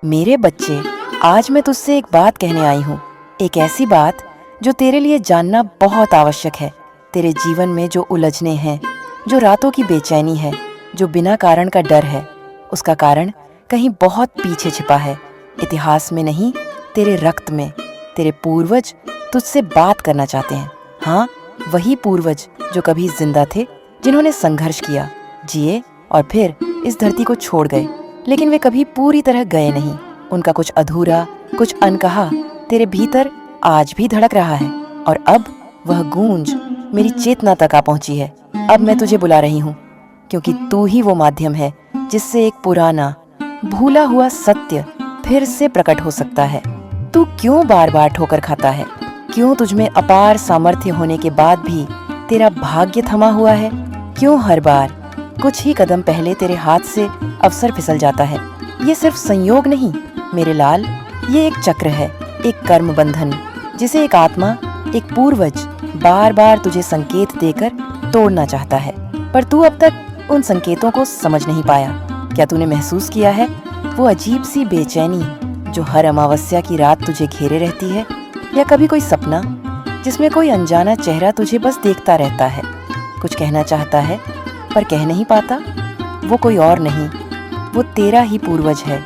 मेरे बच्चे, आज मैं तुझसे एक बात कहने आई हूँ। एक ऐसी बात जो तेरे लिए जानना बहुत आवश्यक है। तेरे जीवन में जो उलझने हैं, जो रातों की बेचैनी है, जो बिना कारण का डर है, उसका कारण कहीं बहुत पीछे छिपा है। इतिहास में नहीं, तेरे रक्त में। तेरे पूर्वज तुझसे बात करना चाहते हैं। हाँ, वही पूर्वज जो कभी जिंदा थे, जिन्होंने संघर्ष किया, जिए और फिर इस धरती को छोड़ गए। लेकिन वे कभी पूरी तरह गए नहीं। उनका कुछ अधूरा, कुछ अनकहा तेरे भीतर आज भी धड़क रहा है। और अब वह गूंज मेरी चेतना तक आ पहुंची है। अब मैं तुझे बुला रही हूँ, क्योंकि तू ही वो माध्यम है जिससे एक पुराना, भूला हुआ सत्य फिर से प्रकट हो सकता है। तू क्यों बार बार ठोकर खाता है? क्यों तुझमें अपार सामर्थ्य होने के बाद भी तेरा भाग्य थमा हुआ है? क्यों हर बार कुछ ही कदम पहले तेरे हाथ से अवसर फिसल जाता है? ये सिर्फ संयोग नहीं मेरे लाल, ये एक चक्र है, एक कर्म बंधन, जिसे एक आत्मा, एक पूर्वज बार बार तुझे संकेत देकर तोड़ना चाहता है। पर तू अब तक उन संकेतों को समझ नहीं पाया। क्या तूने महसूस किया है वो अजीब सी बेचैनी जो हर अमावस्या की रात तुझे घेरे रहती है? या कभी कोई सपना जिसमें कोई अनजाना चेहरा तुझे बस देखता रहता है, कुछ कहना चाहता है पर कह नहीं पाता? वो कोई और नहीं, वो तेरा ही पूर्वज है,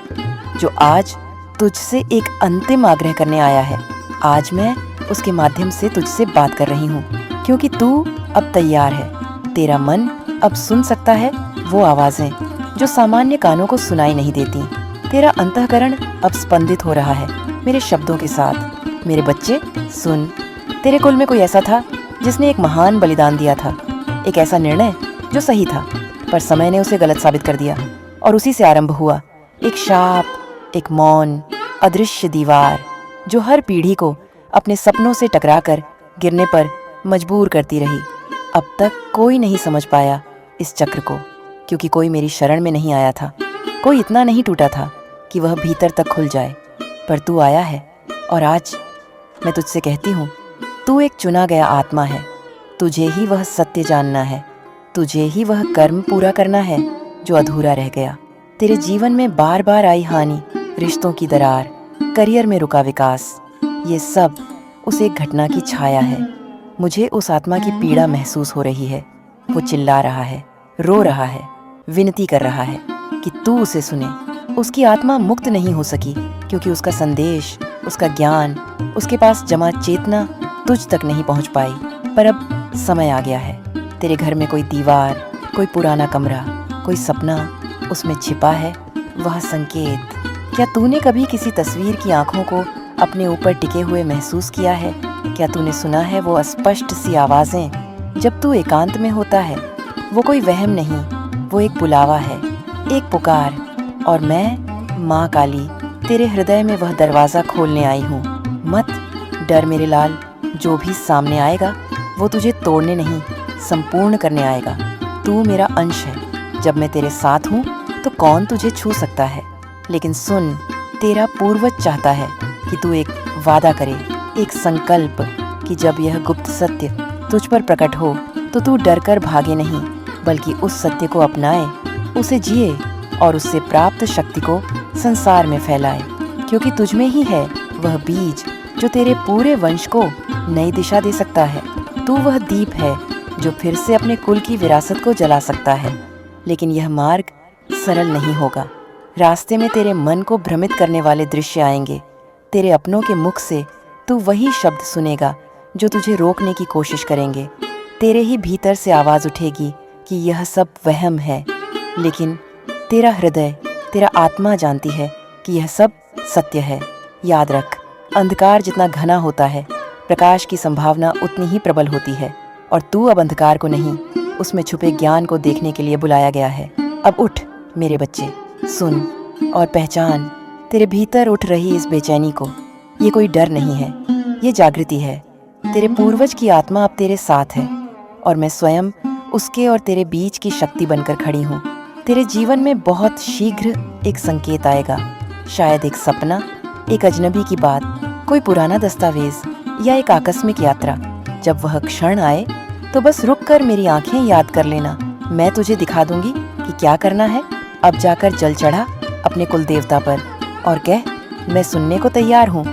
जो आज तुझसे एक अंतिम आग्रह करने आया है। आज मैं उसके माध्यम से तुझसे बात कर रही हूँ, क्योंकि तू अब तैयार है। तेरा मन अब सुन सकता है वो आवाजें जो सामान्य कानों को सुनाई नहीं देती। तेरा अंतःकरण अब स्पंदित हो रहा है मेरे शब्दों के साथ। मेरे बच्चे सुन, तेरे कुल में कोई ऐसा था जिसने एक महान बलिदान दिया था, एक ऐसा निर्णय जो सही था, पर समय ने उसे गलत साबित कर दिया। और उसी से आरंभ हुआ एक शाप, एक मौन, अदृश्य दीवार जो हर पीढ़ी को अपने सपनों से टकराकर गिरने पर मजबूर करती रही। अब तक कोई नहीं समझ पाया इस चक्र को, क्योंकि कोई मेरी शरण में नहीं आया था। कोई इतना नहीं टूटा था कि वह भीतर तक खुल जाए। पर तू आया है, और आज मैं तुझसे कहती हूँ, तू एक चुना गया आत्मा है। तुझे ही वह सत्य जानना है, तुझे ही वह कर्म पूरा करना है जो अधूरा रह गया। तेरे जीवन में बार बार आई हानि, रिश्तों की दरार, करियर में रुका विकास, ये सब उस एक घटना की छाया है। मुझे उस आत्मा की पीड़ा महसूस हो रही है। वो चिल्ला रहा है, रो रहा है, विनती कर रहा है कि तू उसे सुने। उसकी आत्मा मुक्त नहीं हो सकी, क्योंकि उसका संदेश, उसका ज्ञान, उसके पास जमा चेतना तुझ तक नहीं पहुंच पाई। पर अब समय आ गया है। तेरे घर में कोई दीवार, कोई पुराना कमरा, कोई सपना, उसमें छिपा है वह संकेत। क्या तूने कभी किसी तस्वीर की आंखों को अपने ऊपर टिके हुए महसूस किया है? क्या तूने सुना है वो अस्पष्ट सी आवाजें जब तू एकांत में होता है? वो कोई वहम नहीं, वो एक बुलावा है, एक पुकार। और मैं, माँ काली, तेरे हृदय में वह दरवाजा खोलने आई हूँ। मत डर मेरे लाल, जो भी सामने आएगा वो तुझे तोड़ने नहीं, संपूर्ण करने आएगा। तू मेरा अंश है। जब मैं तेरे साथ हूँ तो कौन तुझे छू सकता है? लेकिन सुन, तेरा पूर्वज चाहता है कि तू एक वादा करे, एक संकल्प, कि जब यह गुप्त सत्य तुझ पर प्रकट हो तो तू डरकर भागे नहीं, बल्कि उस सत्य को अपनाए, उसे जिए और उससे प्राप्त शक्ति को संसार में फैलाए। क्योंकि तुझ में ही है वह बीज जो तेरे पूरे वंश को नई दिशा दे सकता है। तू वह दीप है जो फिर से अपने कुल की विरासत को जला सकता है। लेकिन यह मार्ग सरल नहीं होगा। रास्ते में तेरे मन को भ्रमित करने वाले दृश्य आएंगे। तेरे अपनों के मुख से तू वही शब्द सुनेगा जो तुझे रोकने की कोशिश करेंगे। तेरे ही भीतर से आवाज उठेगी कि यह सब वहम है, लेकिन तेरा हृदय, तेरा आत्मा जानती है कि यह सब सत्य है। याद रख, अंधकार जितना घना होता है, प्रकाश की संभावना उतनी ही प्रबल होती है। और तू अब अंधकार को नहीं, उसमें छुपे ज्ञान को देखने के लिए बुलाया गया है। अब उठ मेरे बच्चे, सुन और पहचान तेरे भीतर उठ रही इस बेचैनी को। ये कोई डर नहीं है, ये जागृति है। तेरे पूर्वज की आत्मा अब तेरे साथ है, और मैं स्वयं उसके और तेरे बीच की शक्ति बनकर खड़ी हूँ। तेरे जीवन में बहुत शीघ्र एक संकेत आएगा, शायद एक सपना, एक अजनबी की बात, कोई पुराना दस्तावेज या एक आकस्मिक यात्रा। जब वह क्षण आए तो बस रुक कर मेरी आंखें याद कर लेना। मैं तुझे दिखा दूंगी कि क्या करना है। अब जाकर जल चढ़ा अपने कुल देवता पर, और कह, मैं सुनने को तैयार हूँ।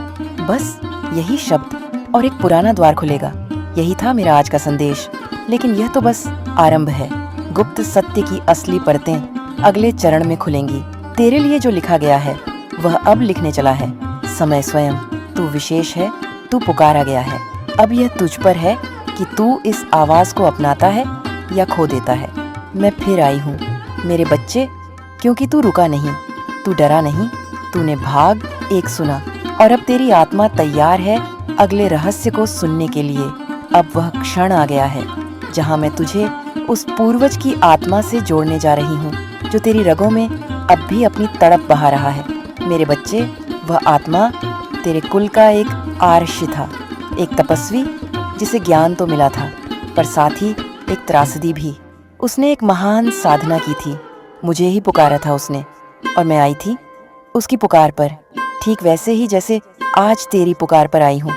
बस यही शब्द और एक पुराना द्वार खुलेगा। यही था मेरा आज का संदेश। लेकिन यह तो बस आरंभ है। गुप्त सत्य की असली परतें अगले चरण में खुलेंगी। तेरे लिए जो लिखा गया है वह अब लिखने चला है समय स्वयं। तू विशेष है, तू पुकारा गया है। अब यह तुझ पर है कि तू इस आवाज को अपनाता है या खो देता है। मैं फिर आई हूँ मेरे बच्चे, क्योंकि तू रुका नहीं, तू डरा नहीं, तूने भाग एक सुना, और अब तेरी आत्मा तैयार है अगले रहस्य को सुनने के लिए। अब वह क्षण आ गया है जहाँ मैं तुझे उस पूर्वज की आत्मा से जोड़ने जा रही हूँ जो तेरी रगों में अब भी अपनी तड़प बहा रहा है। मेरे बच्चे, वह आत्मा तेरे कुल का एक आर्ष था, एक तपस्वी जिसे ज्ञान तो मिला था पर साथ ही एक त्रासदी भी। उसने एक महान साधना की थी, मुझे ही पुकारा था उसने, और मैं आई थी उसकी पुकार पर, ठीक वैसे ही जैसे आज तेरी पुकार पर आई हूँ।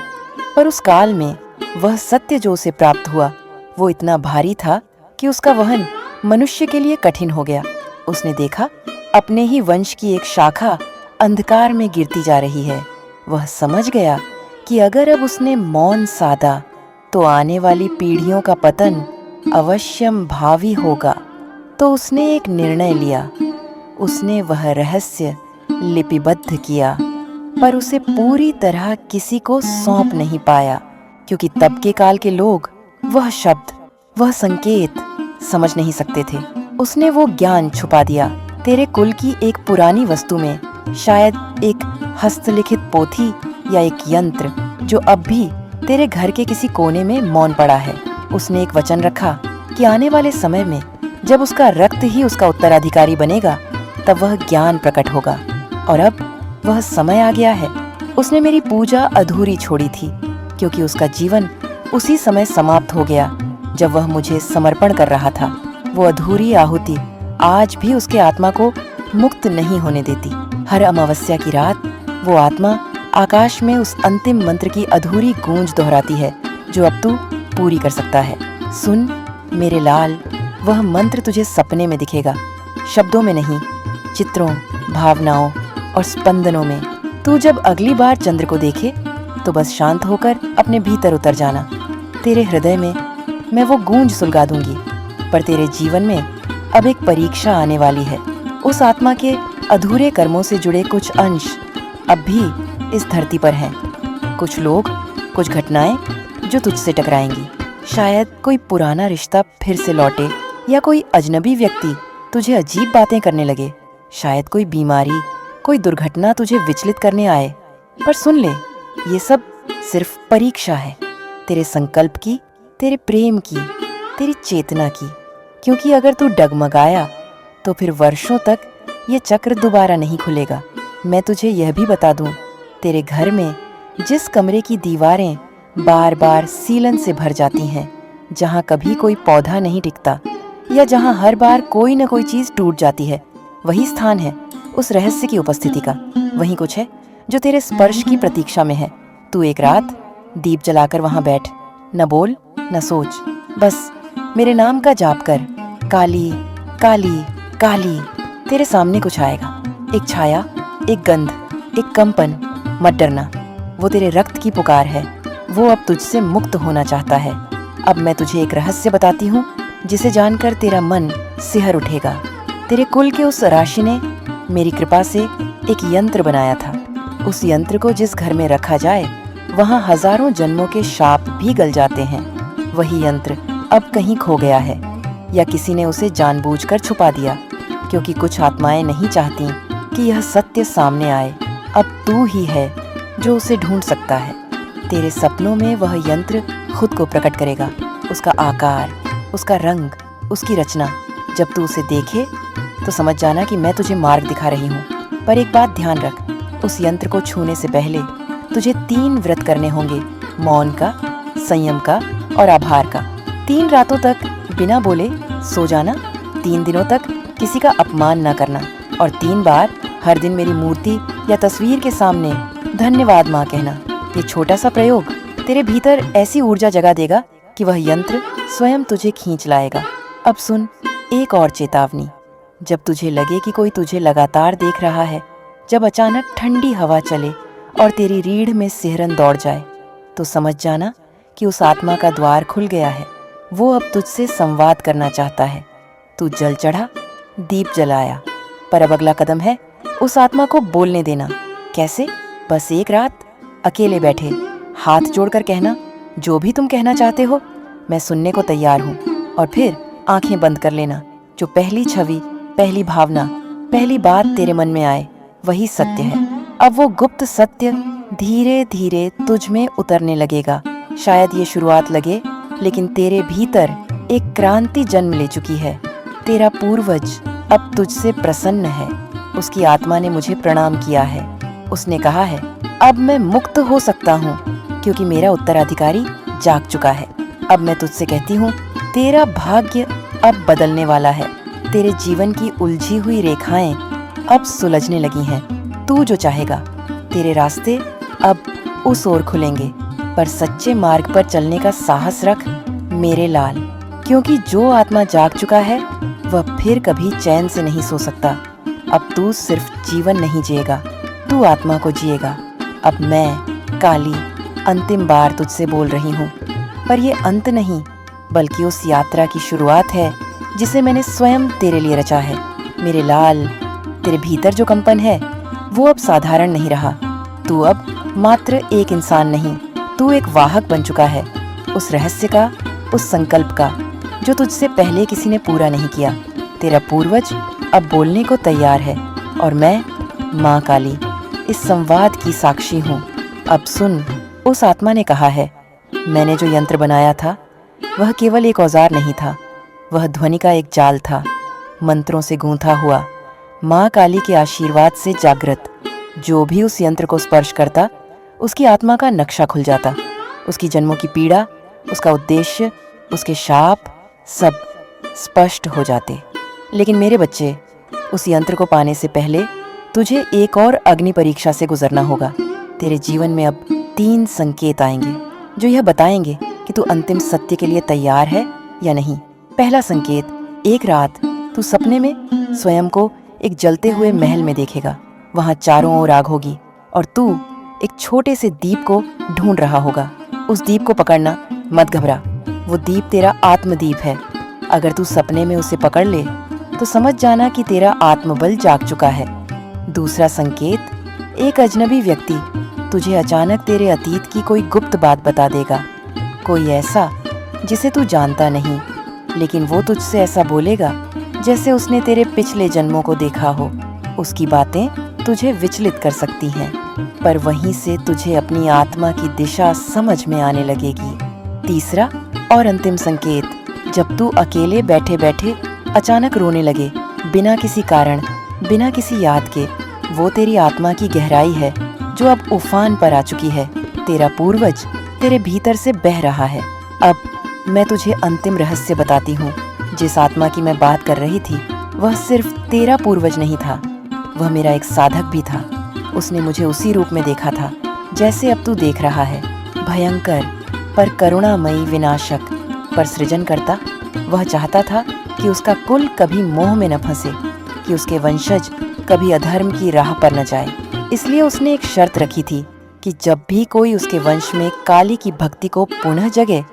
पर उस काल में वह सत्य जो उसे प्राप्त हुआ वो इतना भारी था कि उसका वहन मनुष्य के लिए कठिन हो गया। उसने देखा अपने ही वंश की एक शाखा अंधकार में गिरती जा रही है। वह समझ गया कि अगर अब उसने मौन साधा तो आने वाली पीढ़ियों का पतन अवश्यम भावी होगा। तो उसने एक निर्णय लिया। उसने वह रहस्य लिपिबद्ध किया, पर उसे पूरी तरह किसी को सौंप नहीं पाया, क्योंकि तब के काल के लोग वह शब्द, वह संकेत समझ नहीं सकते थे। उसने वो ज्ञान छुपा दिया तेरे कुल की एक पुरानी वस्तु में, शायद एक हस्तलिखित पोथी या एक यंत्र जो अब भी तेरे घर के किसी कोने में मौन पड़ा है। उसने एक वचन रखा कि आने वाले समय में जब उसका रक्त ही उसका उत्तराधिकारी बनेगा तब वह ज्ञान प्रकट होगा। और अब वह समय आ गया है। उसने मेरी पूजा अधूरी छोड़ी थी, क्योंकि उसका जीवन उसी समय समाप्त हो गया जब वह मुझे समर्पण कर रहा था। वो अधूरी आहुति आज भी उसके आत्मा को मुक्त नहीं होने देती। हर अमावस्या की रात वो आत्मा आकाश में उस अंतिम मंत्र की अधूरी गूंज दोहराती है जो अब तू पूरी कर सकता है। सुन मेरे लाल, वह मंत्र तुझे सपने में दिखेगा, शब्दों में नहीं, चित्रों, भावनाओं और स्पंदनों में। तू जब अगली बार चंद्र को देखे तो बस शांत होकर अपने भीतर उतर जाना। तेरे हृदय में मैं वो गूंज सुलगा दूंगी। पर तेरे जीवन में अब एक परीक्षा आने वाली है। उस आत्मा के अधूरे कर्मों से जुड़े कुछ अंश अब भी इस धरती पर हैं। कुछ लोग, कुछ घटनाएं जो तुझसे टकराएंगी। शायद कोई पुराना रिश्ता फिर से लौटे, या कोई अजनबी व्यक्ति तुझे अजीब बातें करने लगे। शायद कोई बीमारी, कोई दुर्घटना तुझे विचलित करने आए। पर सुन ले, ये सब सिर्फ परीक्षा है, तेरे संकल्प की, तेरे प्रेम की, तेरी चेतना की। क्योंकि अगर तू डगमगाया तो फिर वर्षों तक ये चक्र दोबारा नहीं खुलेगा। मैं तुझे यह भी बता दूं, तेरे घर में जिस कमरे की दीवारें बार बार सीलन से भर जाती हैं, जहाँ कभी कोई पौधा नहीं टिकता, या जहाँ हर बार कोई न कोई चीज टूट जाती है, वही स्थान है उस रहस्य की उपस्थिति का। वही कुछ है जो तेरे स्पर्श की प्रतीक्षा में है। तू एक रात दीप जलाकर वहां बैठ, न बोल न सोच, बस मेरे नाम का जाप कर। काली काली काली, तेरे सामने कुछ आएगा, एक छाया, एक गंध, एक कंपन। मत डरना, वो तेरे रक्त की पुकार है। वो अब तुझसे मुक्त होना चाहता है। अब मैं तुझे एक रहस्य बताती हूँ जिसे जानकर तेरा मन सिहर उठेगा। तेरे कुल के उस राशि ने मेरी कृपा से एक यंत्र बनाया था। उस यंत्र को जिस घर में रखा जाए वहाँ हजारों जन्मों के शाप भी गल जाते हैं। वही यंत्र अब कहीं खो गया है, या किसी ने उसे जानबूझकर छुपा दिया, क्योंकि कुछ आत्माएं नहीं चाहती कि यह सत्य सामने आए। अब तू ही है जो उसे ढूंढ सकता है। तेरे सपनों में वह यंत्र खुद को प्रकट करेगा, उसका आकार, उसका रंग, उसकी रचना। जब तू उसे देखे तो समझ जाना कि मैं तुझे मार्ग दिखा रही हूँ। पर एक बात ध्यान रख, उस यंत्र को छूने से पहले तुझे 3 व्रत करने होंगे, मौन का, संयम का और आभार का। 3 रातों तक बिना बोले सो जाना, 3 दिनों तक किसी का अपमान न करना, और 3 बार हर दिन मेरी मूर्ति या तस्वीर के सामने धन्यवाद माँ कहना। ये छोटा सा प्रयोग तेरे भीतर ऐसी ऊर्जा जगा देगा कि वह यंत्र स्वयं तुझे खींच लाएगा। अब सुन एक और चेतावनी, जब तुझे लगे कि कोई तुझे लगातार देख रहा है जब अचानक ठंडी हवा चले और तेरी रीढ़ में सिहरन दौड़ जाए, तो समझ जाना कि उस आत्मा का द्वार खुल गया है। वो अब तुझसे संवाद करना चाहता है। तू जल चढ़ा, दीप जलाया, पर अब अगला कदम है उस आत्मा को बोलने देना। कैसे? बस एक रात अकेले बैठे हाथ जोड़कर कहना, जो भी तुम कहना चाहते हो मैं सुनने को तैयार हूँ। और फिर आंखें बंद कर लेना। जो पहली छवि, पहली भावना, पहली बात तेरे मन में आए, वही सत्य है। अब वो गुप्त सत्य धीरे धीरे तुझ में उतरने लगेगा। शायद ये शुरुआत लगे, लेकिन तेरे भीतर एक क्रांति जन्म ले चुकी है। तेरा पूर्वज अब तुझसे प्रसन्न है। उसकी आत्मा ने मुझे प्रणाम किया है। उसने कहा है, अब मैं मुक्त हो सकता हूँ, क्योंकि मेरा उत्तराधिकारी जाग चुका है। अब मैं तुझसे कहती हूँ, तेरा भाग्य अब बदलने वाला है। तेरे जीवन की उलझी हुई रेखाएं अब सुलझने लगी हैं। तू जो चाहेगा, तेरे रास्ते अब उस ओर खुलेंगे। पर सच्चे मार्ग पर चलने का साहस रख मेरे लाल, क्योंकि जो आत्मा जाग चुका है वह फिर कभी चैन से नहीं सो सकता। अब तू सिर्फ जीवन नहीं जिएगा, तू आत्मा को जिएगा। अब मैं काली अंतिम बार तुझसे बोल रही हूँ, पर ये अंत नहीं, बल्कि उस यात्रा की शुरुआत है जिसे मैंने स्वयं तेरे लिए रचा है। मेरे लाल, तेरे भीतर जो कंपन है वो अब साधारण नहीं रहा। तू अब मात्र एक इंसान नहीं, तू एक वाहक बन चुका है, उस रहस्य का, उस संकल्प का जो तुझसे पहले किसी ने पूरा नहीं किया। तेरा पूर्वज अब बोलने को तैयार है, और मैं, माँ काली, इस संवाद की साक्षी हूँ। अब सुन, उस आत्मा ने कहा है, मैंने जो यंत्र बनाया था वह केवल एक औजार नहीं था, वह ध्वनि का एक जाल था, मंत्रों से गूंथा हुआ, माँ काली के आशीर्वाद से जागृत। जो भी उस यंत्र को स्पर्श करता, उसकी आत्मा का नक्शा खुल जाता। उसकी जन्मों की पीड़ा, उसका उद्देश्य, उसके शाप, सब स्पष्ट हो जाते। लेकिन मेरे बच्चे, उस यंत्र को पाने से पहले तुझे एक और अग्नि परीक्षा से गुजरना होगा। तेरे जीवन में अब 3 संकेत आएंगे जो यह बताएंगे कि तू अंतिम सत्य के लिए तैयार है या नहीं। पहला संकेत, एक रात तू सपने में स्वयं को एक जलते हुए महल में देखेगा। वहां चारों ओर आग होगी और तू एक छोटे से दीप को ढूंढ रहा होगा। उस दीप को पकड़ना, मत घबरा, वो दीप तेरा आत्मदीप है। अगर तू सपने में उसे पकड़ ले तो समझ जाना कि तेरा आत्मबल जाग चुका है। दूसरा संकेत, एक अजनबी व्यक्ति तुझे अचानक तेरे अतीत की कोई गुप्त बात बता देगा। कोई ऐसा जिसे तू जानता नहीं, लेकिन वो तुझसे ऐसा बोलेगा जैसे उसने तेरे पिछले जन्मों को देखा हो। उसकी बातें तुझे विचलित कर सकती हैं, पर वहीं से तुझे अपनी आत्मा की दिशा समझ में आने लगेगी। तीसरा और अंतिम संकेत, जब तू अकेले बैठे बैठे अचानक रोने लगे, बिना किसी कारण, बिना किसी याद के, वो तेरी आत्मा की गहराई है जो अब उफान पर आ चुकी है। तेरा पूर्वज तेरे भीतर से बह रहा है। अब मैं तुझे अंतिम रहस्य बताती हूँ। जिस आत्मा की मैं बात कर रही थी वह सिर्फ तेरा पूर्वज नहीं था, वह मेरा एक साधक भी था। उसने मुझे उसी रूप में देखा था जैसे अब तू देख रहा है, भयंकर पर करुणामयी, विनाशक पर सृजन करता। वह चाहता था कि उसका कुल कभी मोह में न फंसे, कि उसके वंशज कभी अधर्म की राह पर न जाए। इसलिए उसने एक शर्त रखी थी कि जब भी कोई उसके वंश में काली की भक्ति को पुनः जगे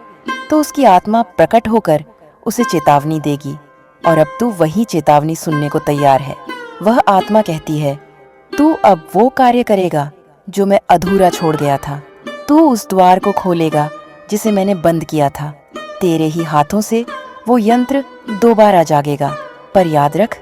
तो उसकी आत्मा प्रकट होकर उसे चेतावनी देगी। और अब तू वही चेतावनी सुनने को तैयार है। वह आत्मा कहती है, तू अब वो कार्य करेगा जो मैं अधूरा छोड़ गया था। तू उस द्वार को खोलेगा जिसे मैंने बंद किया था। तेरे ही हाथों से वो यंत्र दोबारा जागेगा। पर याद रख,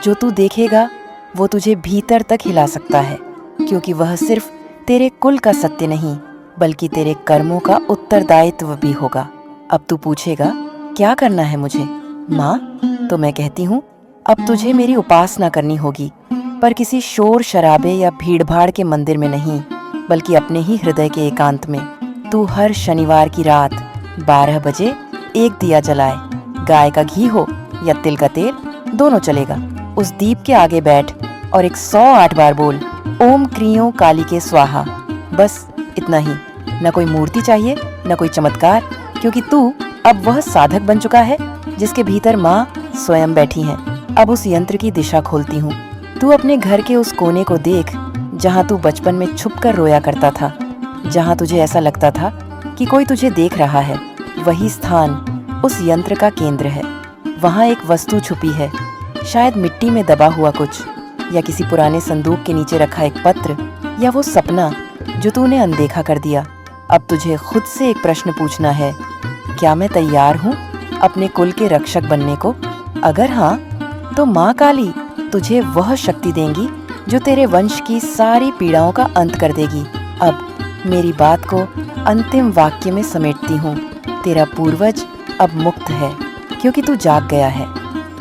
जो तू देखेगा वो तुझे भीतर तक हिला सकता है, क्योंकि वह सिर्फ तेरे कुल का सत्य नहीं, बल्कि तेरे कर्मों का उत्तरदायित्व भी होगा। अब तू पूछेगा, क्या करना है मुझे माँ? तो मैं कहती हूँ, अब तुझे मेरी उपासना करनी होगी, पर किसी शोर शराबे या भीड़भाड़ के मंदिर में नहीं, बल्कि अपने ही हृदय के एकांत में। तू हर शनिवार की रात 12 बजे एक दिया जलाए, गाय का घी हो या तिल का तेल, दोनों चलेगा। उस दीप के आगे बैठ और 108 बार बोल, ओम क्रियों काली के स्वाहा। बस इतना ही, न कोई मूर्ति चाहिए, न कोई चमत्कार, क्योंकि तू अब वह साधक बन चुका है जिसके भीतर माँ स्वयं बैठी हैं। अब उस यंत्र की दिशा खोलती हूँ। तू अपने घर के उस कोने को देख जहाँ तू बचपन में छुपकर रोया करता था, जहाँ तुझे ऐसा लगता था कि कोई तुझे देख रहा है। वही स्थान उस यंत्र का केंद्र है। वहाँ एक वस्तु छुपी है, शायद मिट्टी में दबा हुआ कुछ, या किसी पुराने संदूक के नीचे रखा एक पत्र, या वो सपना जो तूने अनदेखा कर दिया। अब तुझे खुद से एक प्रश्न पूछना है, क्या मैं तैयार हूँ अपने कुल के रक्षक बनने को? अगर हाँ, तो माँ काली तुझे वह शक्ति देंगी जो तेरे वंश की सारी पीड़ाओं का अंत कर देगी। अब मेरी बात को अंतिम वाक्य में समेटती हूँ। तेरा पूर्वज अब मुक्त है क्योंकि तू जाग गया है,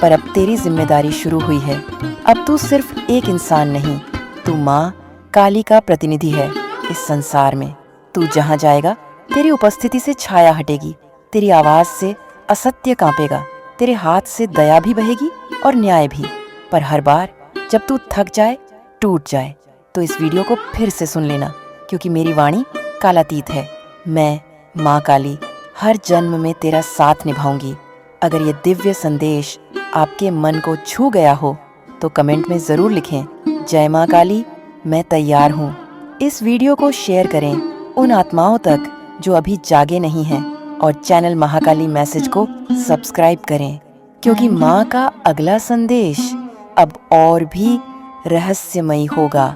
पर अब तेरी जिम्मेदारी शुरू हुई है। अब तू सिर्फ एक इंसान नहीं, तू माँ काली का प्रतिनिधि है इस संसार में। तू जहाँ जाएगा तेरी उपस्थिति से छाया हटेगी, तेरी आवाज से असत्य कांपेगा, तेरे हाथ से दया भी बहेगी और न्याय भी। पर हर बार जब तू थक जाए, टूट जाए, तो इस वीडियो को फिर से सुन लेना, क्योंकि मेरी वाणी कालातीत है। मैं माँ काली हर जन्म में तेरा साथ निभाऊंगी। अगर ये दिव्य संदेश आपके मन को छू गया हो तो कमेंट में ज़रूर लिखें, जय माँ काली, मैं तैयार हूँ। इस वीडियो को शेयर करें उन आत्माओं तक जो अभी जागे नहीं हैं, और चैनल महाकाली मैसेज को सब्सक्राइब करें, क्योंकि माँ का अगला संदेश अब और भी रहस्यमयी होगा।